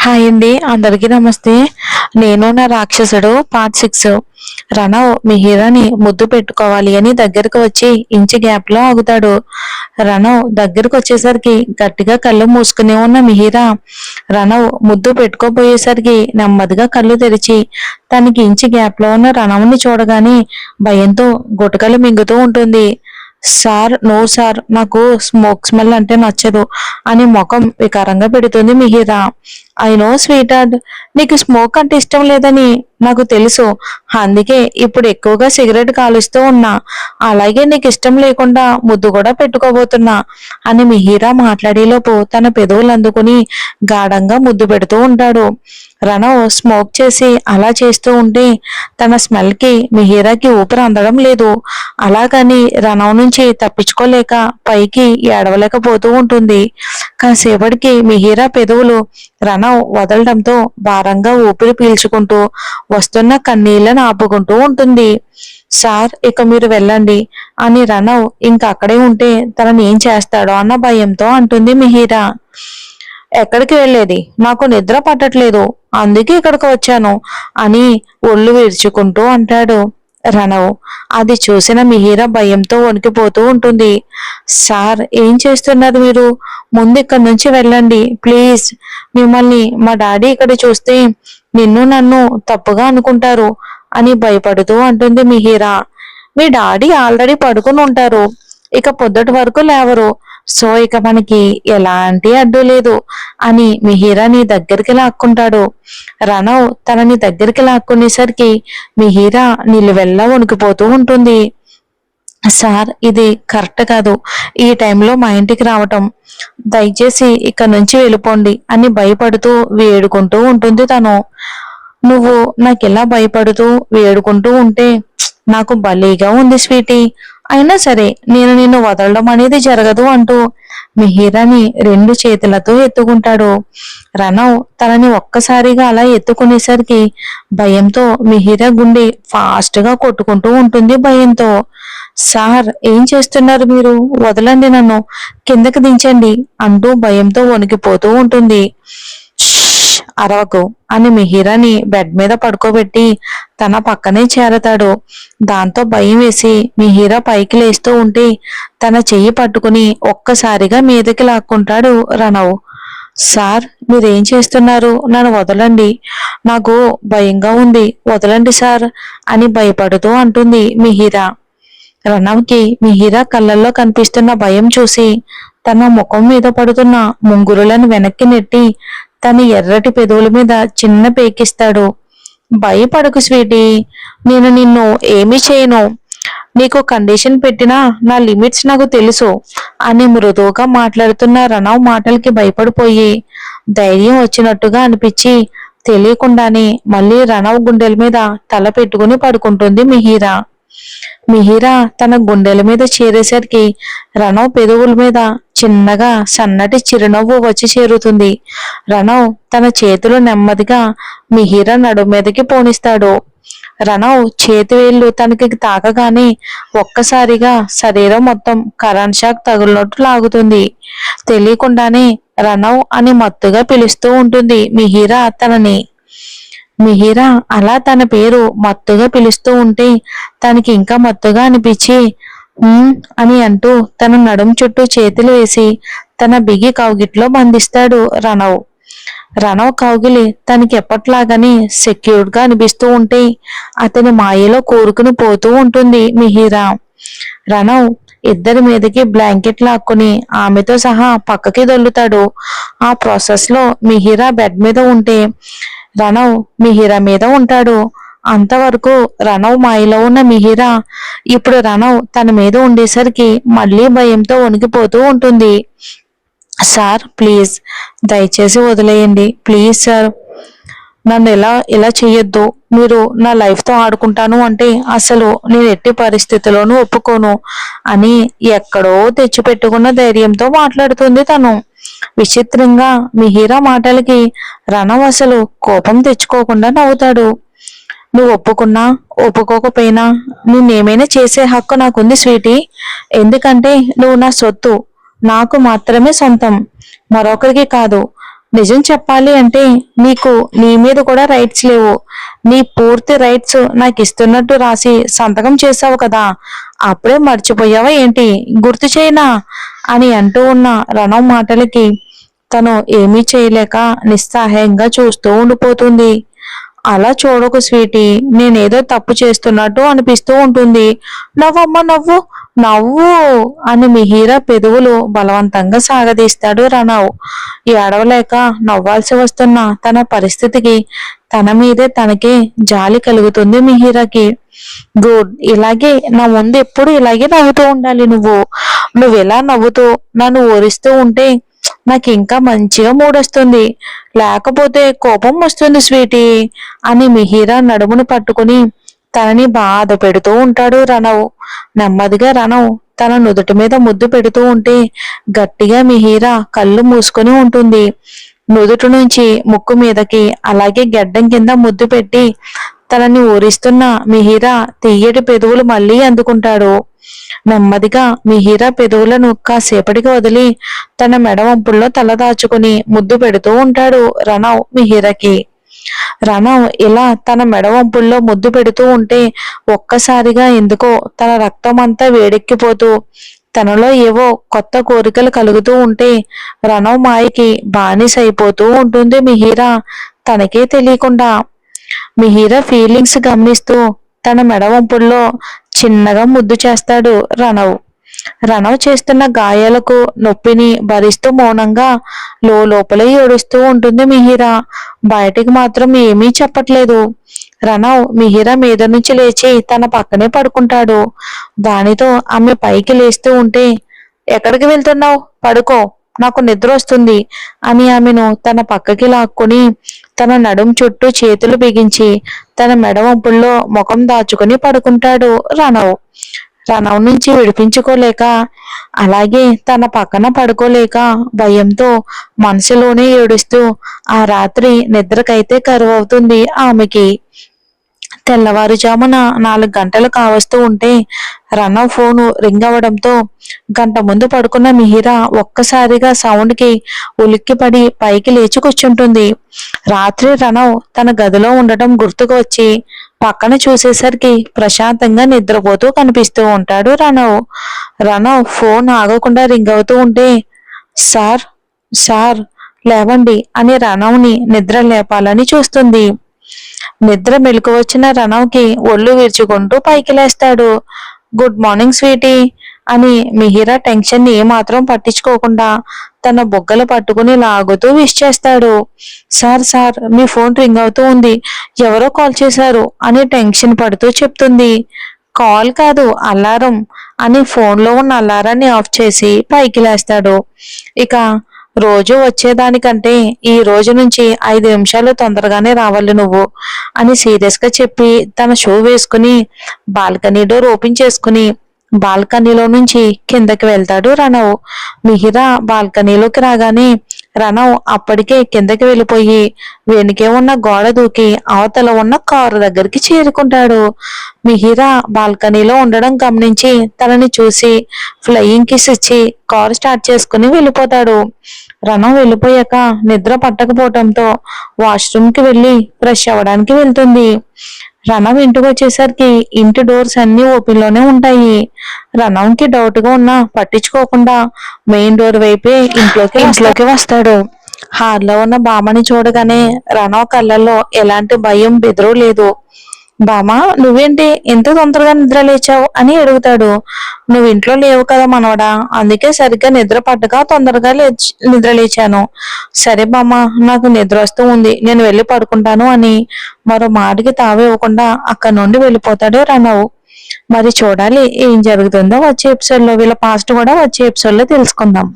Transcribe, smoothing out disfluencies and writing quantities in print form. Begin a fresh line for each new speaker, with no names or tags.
Hi అండి, అందరికీ నమస్తే. నేను నా రాక్షసుడు పార్ట్ 6. రణవ్ మిహిరాని ముద్దు పెట్టుకోవాలి అని దగ్గరకు వచ్చి ఇంచి గ్యాప్ లో ఆగుతాడు. రణవ్ దగ్గరకు వచ్చేసరికి గట్టిగా కళ్ళు మూసుకుని ఉన్న మిహిరా రణవ్ ముద్దు పెట్టుకోబోయేసరికి నెమ్మదిగా కళ్ళు తెరిచి తనకి ఇంచి గ్యాప్ లో ఉన్న రణవ్ని చూడగానే భయంతో గుటకలు మింగుతూ ఉంటుంది. సార్, నో సార్, నాకు స్మోక్ స్మెల్ అంటే నచ్చదు అని ముఖం వికారంగా పెడుతుంది Mihira. I know sweet heart, నీకు స్మోక్ అంటే ఇష్టం లేదని నాకు తెలుసు. అందుకే ఇప్పుడు ఎక్కువగా సిగరెట్ కాలుస్తూ ఉన్నా. అలాగే నీకు ఇష్టం లేకుండా ముద్దు కూడా పెట్టుకోబోతున్నా అని మిహిరా మాట్లాడేలోపు తన పెదవులు అందుకుని గాఢంగా ముద్దు పెడుతూ ఉంటాడు. రణవ్ స్మోక్ చేసి అలా చేస్తూ ఉంటే తన స్మెల్ కి మిహిరాకి ఊపిరి అందడం లేదు. అలాగని రణవ్ నుంచి తప్పించుకోలేక పైకి ఏడవలేకపోతూ ఉంటుంది. కాసేపటికి మిహిరా పెదవులు రణవ్ వదలడంతో భారంగా ఊపిరి పీల్చుకుంటూ వస్తున్న కన్నీళ్లను ఆపుకుంటూ ఉంటుంది. సార్, ఇక మీరు వెళ్ళండి అని రణవ్ ఇంకా అక్కడే ఉంటే తనని ఏం చేస్తాడో అన్న భయంతో అంటుంది మిహిరా. ఎక్కడికి వెళ్ళేది? నాకు నిద్ర పట్టట్లేదు, అందుకే ఇక్కడికి వచ్చాను అని ఒళ్ళు విరుచుకుంటూ అంటాడు రణవ్. అది చూసిన మిహిరా భయంతో వణికిపోతూ ఉంటుంది. సార్, ఏం చేస్తున్నారు మీరు? ముందు ఇక్కడి నుంచి వెళ్ళండి ప్లీజ్. మిమ్మల్ని మా డాడీ ఇక్కడ చూస్తే నిన్ను నన్ను తప్పుగా అనుకుంటారు అని భయపడుతూ అంటుంది మిహిరా. మీ డాడీ ఆల్రెడీ పడుకుని ఉంటారు, ఇక పొద్దుటి వరకు లేవరు. సో ఇక మనకి ఎలాంటి అడ్డు లేదు అని మిహిరాని దగ్గరికి లాక్కుంటాడు. రణవ్ తనని దగ్గరికి లాక్కునేసరికి మిహిరా నిలువెల్లా వణికిపోతూ ఉంటుంది. సార్, ఇది కరెక్ట్ కాదు ఈ టైంలో మా ఇంటికి రావటం. దయచేసి ఇక్కడ నుంచి వెళ్ళిపోండి అని భయపడుతూ వేడుకుంటూ ఉంటుంది తను. నువ్వు నాకెలా భయపడుతూ వేడుకుంటూ ఉంటే నాకు భలేగా ఉంది స్వీటీ. అయినా సరే నేను నిన్ను వదలడం అనేది జరగదు అంటూ మిహిరాని రెండు చేతులతో ఎత్తుకుంటాడు. రణవ్ తనని ఒక్కసారిగా అలా ఎత్తుకునేసరికి భయంతో మిహిరా గుండె ఫాస్ట్ గా కొట్టుకుంటూ ఉంటుంది భయంతో. సార్, ఏం చేస్తున్నారు మీరు? వదలండి, నన్ను కిందకి దించండి అంటూ భయంతో వణికిపోతూ ఉంటుంది. అరవకు అని మిహిరాని బెడ్ మీద పడుకోబెట్టి తన పక్కనే చేరతాడు. దాంతో భయం వేసి మిహిరా పైకి లేస్తూ ఉంటే తన చెయ్యి పట్టుకుని ఒక్కసారిగా మీదకి లాక్కుంటాడు రణవ్. సార్, మీరేం చేస్తున్నారు? నన్ను వదలండి, నాకు భయంగా ఉంది, వదలండి సార్ అని భయపడుతూ అంటుంది మిహిరా. రణవ్కి మిహిరా కళ్ళల్లో కనిపిస్తున్న భయం చూసి తన ముఖం మీద పడుతున్న ముంగురులను వెనక్కి నెట్టి తన ఎర్రటి పెదవుల మీద చిన్న పేకిస్తాడు. భయపడకు స్వీటీ, నేను నిన్ను ఏమీ చేయను. నీకు కండిషన్ పెట్టినా నా లిమిట్స్ నాకు తెలుసు అని మృదువుగా మాట్లాడుతున్న రణవ్ మాటలకి భయపడిపోయి ధైర్యం వచ్చినట్టుగా అనిపించి తెలియకుండానే మళ్ళీ రణవ్ గుండెల మీద తల పెట్టుకుని పడుకుంటుంది మిహిరా. మిహిరా తన గుండెల మీద చేరేసరికి రణవ్ పెదవుల మీద చిన్నగా సన్నటి చిరునవ్వు వచ్చి చేరుతుంది. రణవ్ తన చేతులు నెమ్మదిగా మిహిరా నడుము మీదకి పోనిస్తాడు. రణవ్ చేతి వేళ్లు తనకి తాకగానే ఒక్కసారిగా శరీరం మొత్తం కరెంట్ షాక్ తగులినట్టు లాగుతుంది. తెలియకుండానే రణవ్ అని మత్తుగా పిలుస్తూ ఉంటుంది మిహిరా తనని. మిహిరా అలా తన పేరు మత్తుగా పిలుస్తూ ఉంటే తనకి ఇంకా మత్తుగా అనిపించి అని అంటూ తన నడుం చుట్టూ చేతులు వేసి తన బిగి కౌగిట్లో బంధిస్తాడు రణవ్. రణవ్ కౌగిలి తనకి ఎప్పట్లాగానే సెక్యూర్డ్ గా అనిపిస్తూ ఉంటే అతని మాయలో కోరుకుని పోతూ ఉంటుంది మిహిరా. రణవ్ ఇద్దరి మీదకి బ్లాంకెట్ లాక్కుని ఆమెతో సహా పక్కకి దొల్లుతాడు. ఆ ప్రాసెస్ లో మిహిరా బెడ్ మీద ఉంటే రణవ్ మిహిరా మీద ఉంటాడు. అంతవరకు రణవ్ మాయలో ఉన్న మిహిరా ఇప్పుడు రణవ్ తన మీద ఉండేసరికి మళ్ళీ భయంతో వణికిపోతూ ఉంటుంది. సార్, ప్లీజ్ దయచేసి వదిలేయండి ప్లీజ్ సార్, నన్ను ఇలా చెయ్యొద్దు. మీరు నా లైఫ్ తో ఆడుకుంటాను అంటే అసలు నేను ఎట్టి పరిస్థితిలోనూ ఒప్పుకోను అని ఎక్కడో తెచ్చిపెట్టుకున్న ధైర్యంతో మాట్లాడుతుంది తను. విచిత్రంగా మిహిరా మాటలకి రణవ్ అసలు కోపం తెచ్చుకోకుండా నవ్వుతాడు. నువ్వు ఒప్పుకున్నా ఒప్పుకోకపోయినా నేనేమైనా చేసే హక్కు నాకుంది స్వీటీ. ఎందుకంటే నువ్వు నా సొత్తు, నాకు మాత్రమే సొంతం, మరొకరికి కాదు. నిజం చెప్పాలి అంటే నీకు నీ మీద కూడా రైట్స్ లేవు. నీ పూర్తి రైట్స్ నాకు ఇస్తున్నట్టు రాసి సంతకం చేశావు కదా, అప్పుడే మర్చిపోయావా ఏంటి? గుర్తు చేయనా అని అంటూ ఉన్న రణం మాటలకి తను ఏమీ చేయలేక నిస్సహాయంగా చూస్తూ ఉండిపోతుంది. అలా చూడకు స్వీటీ, నేనేదో తప్పు చేస్తున్నట్టు అనిపిస్తూ ఉంటుంది. నవ్వమ్మ నవ్వు, నవ్వు అని మిహిరా పెదవులు బలవంతంగా సాగదీస్తాడు రణవ్. ఏడవలేక నవ్వాల్సి వస్తున్న తన పరిస్థితికి తన మీదే తనకే జాలి కలుగుతుంది మిహిరాకి. గుడ్, ఇలాగే నా ముందు ఎప్పుడు ఇలాగే నవ్వుతూ ఉండాలి నువ్వు ఇలా నవ్వుతూ నన్ను ఊరిస్తూ ఉంటే నాకు ఇంకా మంచిగా మూడొస్తుంది, లేకపోతే కోపం వస్తుంది స్వీటీ అని మిహిరా నడుమును పట్టుకుని తనని బాధ పెడుతూ ఉంటాడు రణవ్. నెమ్మదిగా రణవ్ తన నుదుటి మీద ముద్దు పెడుతూ ఉంటే గట్టిగా మిహిరా కళ్ళు మూసుకొని ఉంటుంది. నుదుటి నుంచి ముక్కు మీదకి అలాగే గెడ్డం కింద ముద్దు పెట్టి తనని ఊరిస్తున్న మిహిరా తీయటి పెదవులు మళ్ళీ అందుకుంటాడు. నెమ్మదిగా మిహిరా పెదవులను కాసేపటికి వదిలి తన మెడ వంపుల్లో తల దాచుకుని ముద్దు పెడుతూ ఉంటాడు రణవ్ మిహిరాకి. రణవ్ ఇలా తన మెడ వంపుల్లో ముద్దు పెడుతూ ఉంటే ఒక్కసారిగా ఎందుకో తన రక్తం అంతా వేడెక్కిపోతూ తనలో ఏవో కొత్త కోరికలు కలుగుతూ ఉంటే రణవ్ మాయకి బానిస అయిపోతూ ఉంటుంది మిహిరా తనకే తెలియకుండా. మిహిరా ఫీలింగ్స్ గమనిస్తూ తన మెడ వంపుల్లో చిన్నగా ముద్దు చేస్తాడు రణవ్. రణవ్ చేస్తున్న గాయాలకు నొప్పిని భరిస్తూ మౌనంగా లోపలే ఏడుస్తూ ఉంటుంది మిహిరా. బయటికి మాత్రం ఏమీ చెప్పట్లేదు. రణవ్ మిహిరా మీద నుంచి లేచి తన పక్కనే పడుకుంటాడు. దానితో ఆమె పైకి లేస్తూ ఉంటే, ఎక్కడికి వెళ్తున్నావు? పడుకో, నాకు నిద్ర వస్తుంది అని ఆమెను తన పక్కకి లాక్కుని తన నడుం చుట్టూ చేతులు బిగించి తన మెడ వంపుల్లో ముఖం దాచుకుని పడుకుంటాడు రణవ్. రణవ్ నుంచి విడిపించుకోలేక అలాగే తన పక్కన పడుకోలేక భయంతో మనసులోనే ఏడుస్తూ ఆ రాత్రి నిద్రకైతే కరువవుతుంది ఆమెకి. తెల్లవారుజామున 4 గంటలు కావస్తూ ఉంటే రణవ్ ఫోను రింగ్ అవడంతో గంట ముందు పడుకున్న మిహిరా ఒక్కసారిగా సౌండ్ కి ఉలిక్కిపడి పైకి లేచి కూర్చుంటుంది. రాత్రి రణవ్ తన గదిలో ఉండటం గుర్తుకు వచ్చి పక్కన చూసేసరికి ప్రశాంతంగా నిద్రపోతూ కనిపిస్తూ ఉంటాడు రణవ్. రణవ్ ఫోన్ ఆగకుండా రింగ్ అవుతూ ఉంటే, సార్ సార్ లేవండి అని రణవ్ని నిద్ర లేపాలని చూస్తుంది. నిద్ర మెలకు వచ్చిన రణవ్కి ఒళ్ళు విరుచుకుంటూ పైకి లేస్తాడు. గుడ్ మార్నింగ్ స్వీటీ అని మిహిరా టెన్షన్ ని ఏమాత్రం పట్టించుకోకుండా తన బొగ్గలు పట్టుకుని లాగుతూ విష్ చేస్తాడు. సార్ సార్ మీ ఫోన్ రింగ్ అవుతూ ఉంది, ఎవరో కాల్ చేశారు అని టెన్షన్ పడుతూ చెప్తుంది. కాల్ కాదు, అలారం అని ఫోన్లో ఉన్న అలారాన్ని ఆఫ్ చేసి పైకి లేస్తాడు. ఇక రోజు వచ్చేదానికంటే ఈ రోజు నుంచి 5 నిమిషాలు తొందరగానే రావాలి నువ్వు అని సీరియస్ గా చెప్పి తన షూ వేసుకుని బాల్కనీ డోర్ ఓపెన్ చేసుకుని బాల్కనీలో నుంచి కిందకి వెళ్తాడు రణవ్. మిహిరా బాల్కనీలోకి రాగానే రణవ్ అప్పటికే కిందకి వెళ్ళిపోయి వెనుకే ఉన్న గోడ దూకి అవతల ఉన్న కారు దగ్గరికి చేరుకుంటాడు. మిహిరా బాల్కనీలో ఉండడం గమనించి తనని చూసి ఫ్లయింగ్ కిస్ ఇచ్చి కారు స్టార్ట్ చేసుకుని వెళ్ళిపోతాడు. రణవ్ వెళ్ళిపోయాక నిద్ర పట్టకపోవటంతో వాష్రూమ్ కి వెళ్ళి ఫ్రెష్ అవ్వడానికి వెళ్తుంది. రణవ్ ఇంటికి వచ్చేసరికి ఇంటి డోర్స్ అన్ని ఓపెన్ లోనే ఉంటాయి. రణవ్కి డౌట్ గా ఉన్నా పట్టించుకోకుండా మెయిన్ డోర్ వైపే ఇంట్లోకి వస్తాడు. హాల్లో ఉన్న బామ్మని చూడగానే రణవ్ కళ్ళల్లో ఎలాంటి భయం బెదురు లేదు. బామా నువ్వేంటి ఎంత తొందరగా నిద్ర లేచావు అని అడుగుతాడు. నువ్వు ఇంట్లో లేవు కదా మనవడా, అందుకే సరిగ్గా నిద్ర పట్టగా తొందరగా నిద్ర లేచాను. సరే బామ్మ, నాకు నిద్ర వస్తూ ఉంది, నేను వెళ్ళి పడుకుంటాను అని మరో మాటకి తావివ్వకుండా అక్కడి నుండి వెళ్ళిపోతాడు రణవ్. మరి చూడాలి ఏం జరుగుతుందో వచ్చే ఎపిసోడ్ లో. వీళ్ళ పాస్ట్ కూడా వచ్చే ఎపిసోడ్ లో తెలుసుకుందాం.